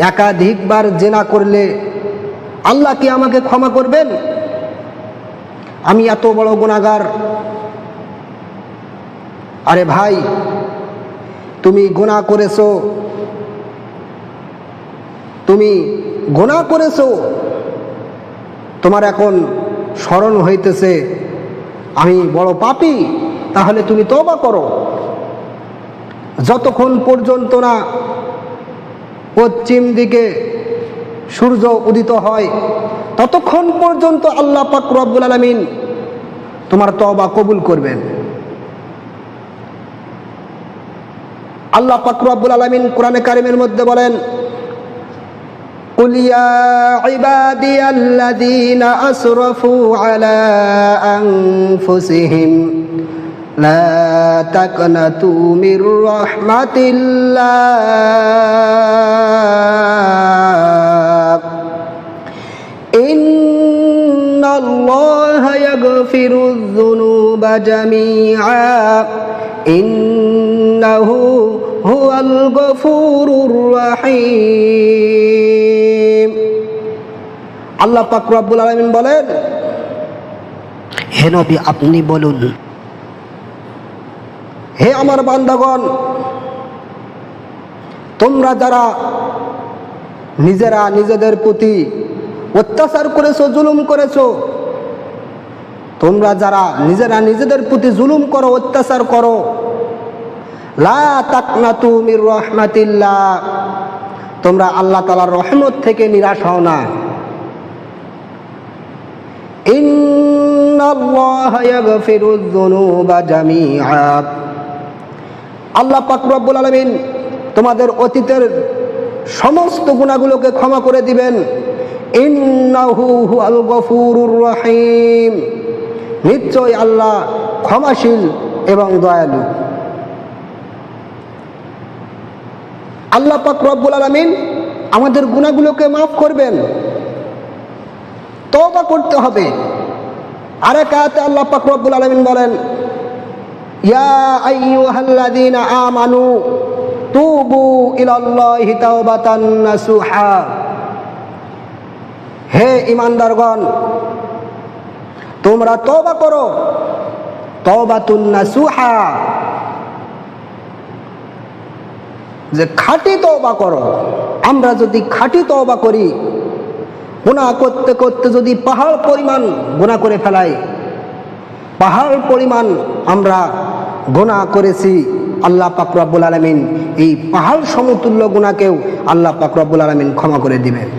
একাধিকবার জিনা করলে আল্লাহ কি আমাকে ক্ষমা করবেন? আমি এত বড় গুনাহগার। আরে ভাই, তুমি গুনাহ করেছো, তোমার এখন স্মরণ হইতেছে আমি বড় পাপী, তাহলে তুমি তওবা করো। যতক্ষণ পর্যন্ত না পশ্চিম দিকে সূর্য উদিত হয় ততক্ষণ পর্যন্ত আল্লাহ পাক রব্বুল আলামিন তোমার তওবা কবুল করবেন। আল্লাহ পাক রব্বুল আলামিন কোরআনে কারিমের মধ্যে বলেন, কুল ইয়া ইবাদিয়াল্লাযীনা আসরাফু আলা আনফুসিহিম লা তাকনাতু মির রাহমাতিল্লাহ ইন্নাল্লাহা ইয়াগফিরুয যুনুবা জামিআ ইন্নাহু হুয়াল গফুরুর রহিম। আল্লাহ পাক রব্বুল আলামিন বলেন, হে নবী আপনি বলুন, হে আমার বান্দাগণ, তোমরা যারা নিজেরা নিজেদের প্রতি অত্যাচার করেছো, জুলুম করেছো, তোমরা যারা নিজেরা নিজেদের প্রতি জুলুম করো, অত্যাচার করো, লা তাকনাতু মির রাহমাতিল্লাহ, তোমরা আল্লাহ তাআলার রহমত থেকে নিরাশ হও না। ইন্নাল্লাহা ইয়াগফিরুয যুনুবা জামিআ, আল্লাহ পাক রব্বুল আলামিন তোমাদের অতীতের সমস্ত গুনাহগুলোকে ক্ষমা করে দিবেন। ইন্নাহু হুয়াল গফুরুর রহিম, নিশ্চয় আল্লাহ ক্ষমাশীল এবং দয়ালু। আল্লাহ পাক রব্বুল আলামিন আমাদের গুনাহগুলোকে মাফ করবেন, তওবা করতে হবে। আরেক আয়াতে আল্লাহ পাক রব্বুল আলামিন বলেন, ইয়া আইয়ুহাল্লাযীনা আমানু তুবু ইলাল্লাহি তাওবাতান নাসুহা, হে ঈমানদারগণ তোমরা তওবা করো, তাওবাতুন নাসুহা, যে খাঁটি তওবা করো। আমরা যদি খাঁটি তওবা করি, গুনাহ করতে করতে যদি পাহাড় পরিমাণ গুনাহ করে ফেলাই, পাহাড় পরিমাণ আমরা গুনাহ করেছি, আল্লাহ পাক রব্বুল আলামিন এই পাহাড় সমতুল্য গুনাহকেও আল্লাহ পাক রব্বুল আলামিন ক্ষমা করে দিবেন।